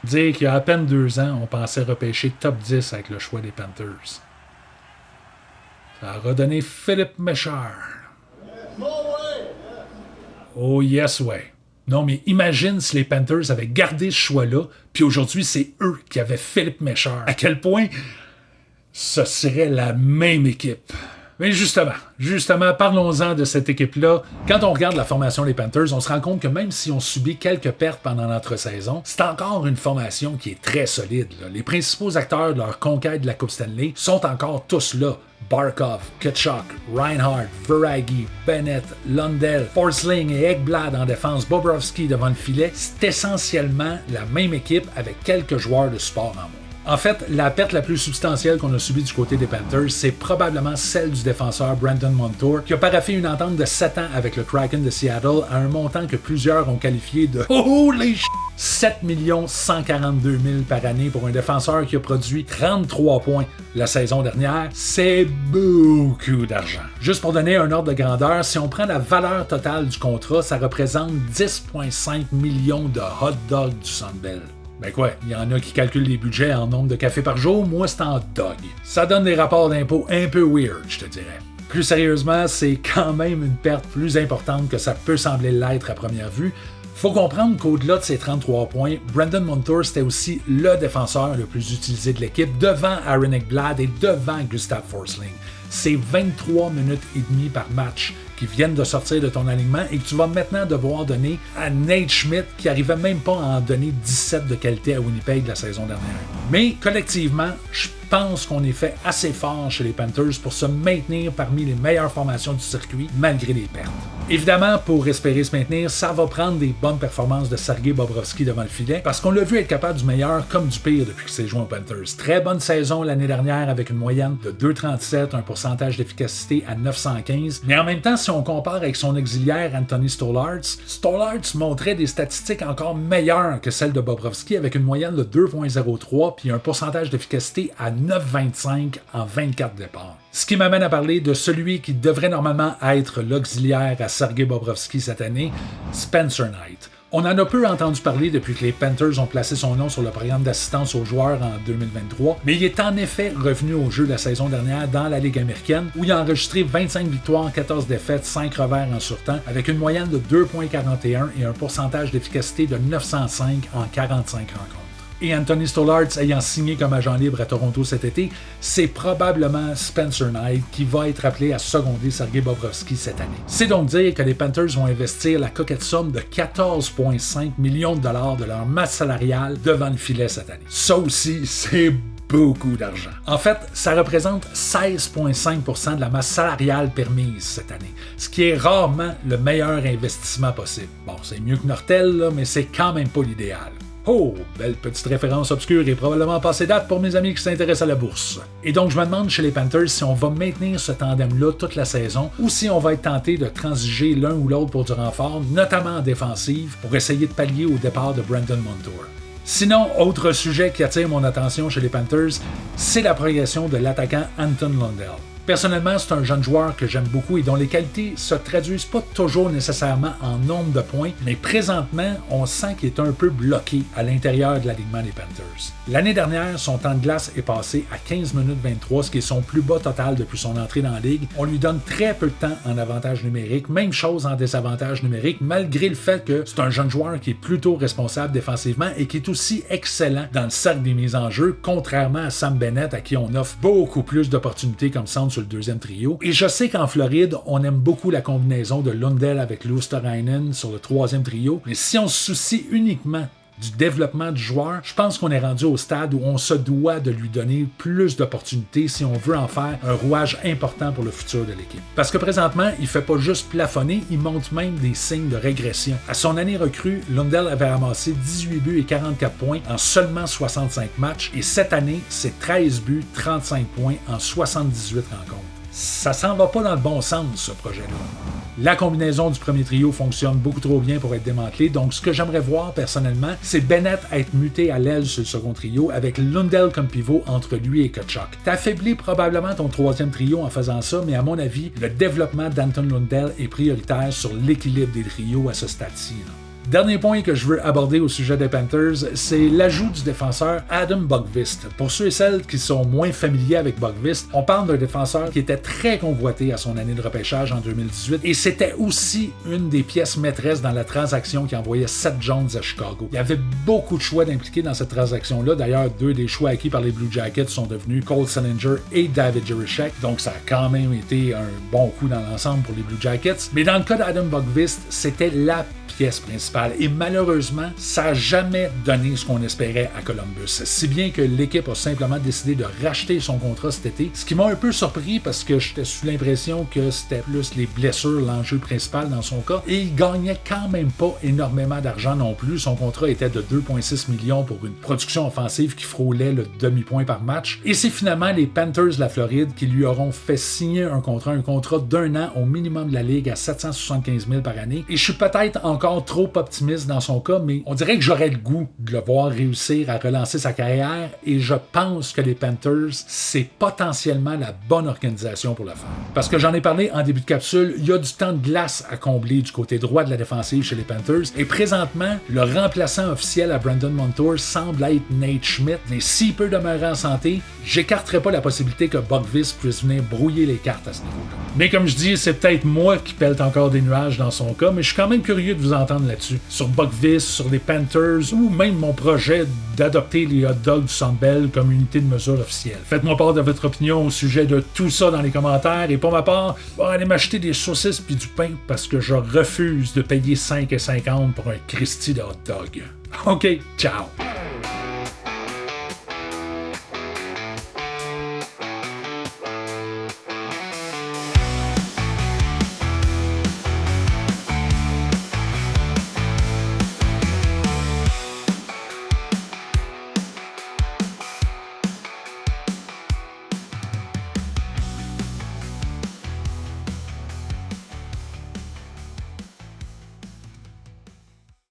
Dire qu'il y a à peine 2 ans, on pensait repêcher top 10 avec le choix des Panthers. Ça a redonné Philippe Méchard. Oh yes, ouais. Non, mais imagine si les Panthers avaient gardé ce choix-là, puis aujourd'hui, c'est eux qui avaient Philippe Méchard. À quel point ce serait la même équipe. Mais justement, parlons-en de cette équipe-là. Quand on regarde la formation des Panthers, on se rend compte que même si on subit quelques pertes pendant l'entre-saison, c'est encore une formation qui est très solide. Là. Les principaux acteurs de leur conquête de la Coupe Stanley sont encore tous là. Barkov, Tkachuk, Reinhardt, Verhaeghe, Bennett, Lundell, Forsling et Ekblad en défense, Bobrovsky devant le filet, c'est essentiellement la même équipe avec quelques joueurs de support en moins. En fait, la perte la plus substantielle qu'on a subie du côté des Panthers, c'est probablement celle du défenseur Brandon Montour, qui a paraphé une entente de 7 ans avec le Kraken de Seattle à un montant que plusieurs ont qualifié de « Holy sh**! 7 142 000 par année pour un défenseur qui a produit 33 points la saison dernière, c'est beaucoup d'argent. Juste pour donner un ordre de grandeur, si on prend la valeur totale du contrat, ça représente 10,5 millions de hot dogs du Centre Bell. Ben quoi, il y en a qui calculent les budgets en nombre de cafés par jour, moi c'est en dog. Ça donne des rapports d'impôts un peu weird, je te dirais. Plus sérieusement, c'est quand même une perte plus importante que ça peut sembler l'être à première vue. Faut comprendre qu'au-delà de ses 33 points, Brandon Montour c'était aussi le défenseur le plus utilisé de l'équipe, devant Aaron Ekblad et devant Gustav Forsling. C'est 23 minutes et demie par match qui viennent de sortir de ton alignement et que tu vas maintenant devoir donner à Nate Schmidt qui arrivait même pas à en donner 17 de qualité à Winnipeg la saison dernière. Mais collectivement, je pense qu'on est fait assez fort chez les Panthers pour se maintenir parmi les meilleures formations du circuit malgré les pertes. Évidemment, pour espérer se maintenir, ça va prendre des bonnes performances de Sergei Bobrovsky devant le filet parce qu'on l'a vu être capable du meilleur comme du pire depuis qu'il s'est joint aux Panthers. Très bonne saison l'année dernière avec une moyenne de 2,37, un pourcentage d'efficacité à 915. Mais en même temps, si on compare avec son auxiliaire Anthony Stolarz montrait des statistiques encore meilleures que celles de Bobrovsky avec une moyenne de 2,03 puis un pourcentage d'efficacité à 9,25 en 24 départs. Ce qui m'amène à parler de celui qui devrait normalement être l'auxiliaire à Sergei Bobrovsky cette année, Spencer Knight. On en a peu entendu parler depuis que les Panthers ont placé son nom sur le programme d'assistance aux joueurs en 2023, mais il est en effet revenu au jeu la saison dernière dans la Ligue américaine où il a enregistré 25 victoires, 14 défaites, 5 revers en surtemps avec une moyenne de 2,41 et un pourcentage d'efficacité de 905 en 45 rencontres. Et Anthony Stolarz ayant signé comme agent libre à Toronto cet été, c'est probablement Spencer Knight qui va être appelé à seconder Sergei Bobrovsky cette année. C'est donc dire que les Panthers vont investir la coquette somme de 14,5 millions de dollars de leur masse salariale devant le filet cette année. Ça aussi, c'est beaucoup d'argent. En fait, ça représente 16,5% de la masse salariale permise cette année, ce qui est rarement le meilleur investissement possible. Bon, c'est mieux que Nortel, là, mais c'est quand même pas l'idéal. Oh, belle petite référence obscure et probablement passée date pour mes amis qui s'intéressent à la bourse. Et donc, je me demande chez les Panthers si on va maintenir ce tandem-là toute la saison ou si on va être tenté de transiger l'un ou l'autre pour du renfort, notamment en défensive, pour essayer de pallier au départ de Brandon Montour. Sinon, autre sujet qui attire mon attention chez les Panthers, c'est la progression de l'attaquant Anton Lundell. Personnellement, c'est un jeune joueur que j'aime beaucoup et dont les qualités se traduisent pas toujours nécessairement en nombre de points, mais présentement, on sent qu'il est un peu bloqué à l'intérieur de l'alignement des Panthers. L'année dernière, son temps de glace est passé à 15 minutes 23, ce qui est son plus bas total depuis son entrée dans la ligue. On lui donne très peu de temps en avantage numérique, même chose en désavantage numérique, malgré le fait que c'est un jeune joueur qui est plutôt responsable défensivement et qui est aussi excellent dans le cercle des mises en jeu, contrairement à Sam Bennett à qui on offre beaucoup plus d'opportunités comme centre sur le deuxième trio. Et je sais qu'en Floride, on aime beaucoup la combinaison de Lundell avec Luosterainen sur le troisième trio, mais si on se soucie uniquement du développement du joueur, je pense qu'on est rendu au stade où on se doit de lui donner plus d'opportunités si on veut en faire un rouage important pour le futur de l'équipe. Parce que présentement, il fait pas juste plafonner, il montre même des signes de régression. À son année recrue, Lundell avait ramassé 18 buts et 44 points en seulement 65 matchs, et cette année, c'est 13 buts, 35 points en 78 rencontres. Ça s'en va pas dans le bon sens, ce projet-là. La combinaison du premier trio fonctionne beaucoup trop bien pour être démantelée, donc ce que j'aimerais voir personnellement, c'est Bennett être muté à l'aile sur le second trio avec Lundell comme pivot entre lui et Tkachuk. T'affaiblis probablement ton troisième trio en faisant ça, mais à mon avis, le développement d'Anton Lundell est prioritaire sur l'équilibre des trios à ce stade-ci. Dernier point que je veux aborder au sujet des Panthers, c'est l'ajout du défenseur Adam Boqvist. Pour ceux et celles qui sont moins familiers avec Boqvist, on parle d'un défenseur qui était très convoité à son année de repêchage en 2018 et c'était aussi une des pièces maîtresses dans la transaction qui envoyait Seth Jones à Chicago. Il y avait beaucoup de choix d'impliquer dans cette transaction-là. D'ailleurs, 2 des choix acquis par les Blue Jackets sont devenus Cole Sillinger et David Jiricek, donc ça a quand même été un bon coup dans l'ensemble pour les Blue Jackets. Mais dans le cas d'Adam Boqvist, c'était la pièce principale. Et malheureusement, ça n'a jamais donné ce qu'on espérait à Columbus. Si bien que l'équipe a simplement décidé de racheter son contrat cet été, ce qui m'a un peu surpris parce que j'étais sous l'impression que c'était plus les blessures l'enjeu principal dans son cas. Et il gagnait quand même pas énormément d'argent non plus. Son contrat était de 2,6 millions pour une production offensive qui frôlait le demi-point par match. Et c'est finalement les Panthers de la Floride qui lui auront fait signer un contrat d'1 an au minimum de la Ligue à 775 000 par année. Et je suis peut-être encore trop optimiste dans son cas, mais on dirait que j'aurais le goût de le voir réussir à relancer sa carrière et je pense que les Panthers, c'est potentiellement la bonne organisation pour le faire. Parce que j'en ai parlé en début de capsule, il y a du temps de glace à combler du côté droit de la défensive chez les Panthers et présentement, le remplaçant officiel à Brandon Montour semble être Nate Schmidt, mais s'il peut demeurer en santé, j'écarterai pas la possibilité que Boqvist puisse venir brouiller les cartes à ce niveau-là. Mais comme je dis, c'est peut-être moi qui pèle encore des nuages dans son cas, mais je suis quand même curieux de vous entendre là-dessus. Sur Boqvist, sur les Panthers, ou même mon projet d'adopter les hot dogs du Centre Bell comme unité de mesure officielle. Faites-moi part de votre opinion au sujet de tout ça dans les commentaires, et pour ma part, allez m'acheter des saucisses puis du pain parce que je refuse de payer 5,50 pour un Christie de hot dog. OK, ciao!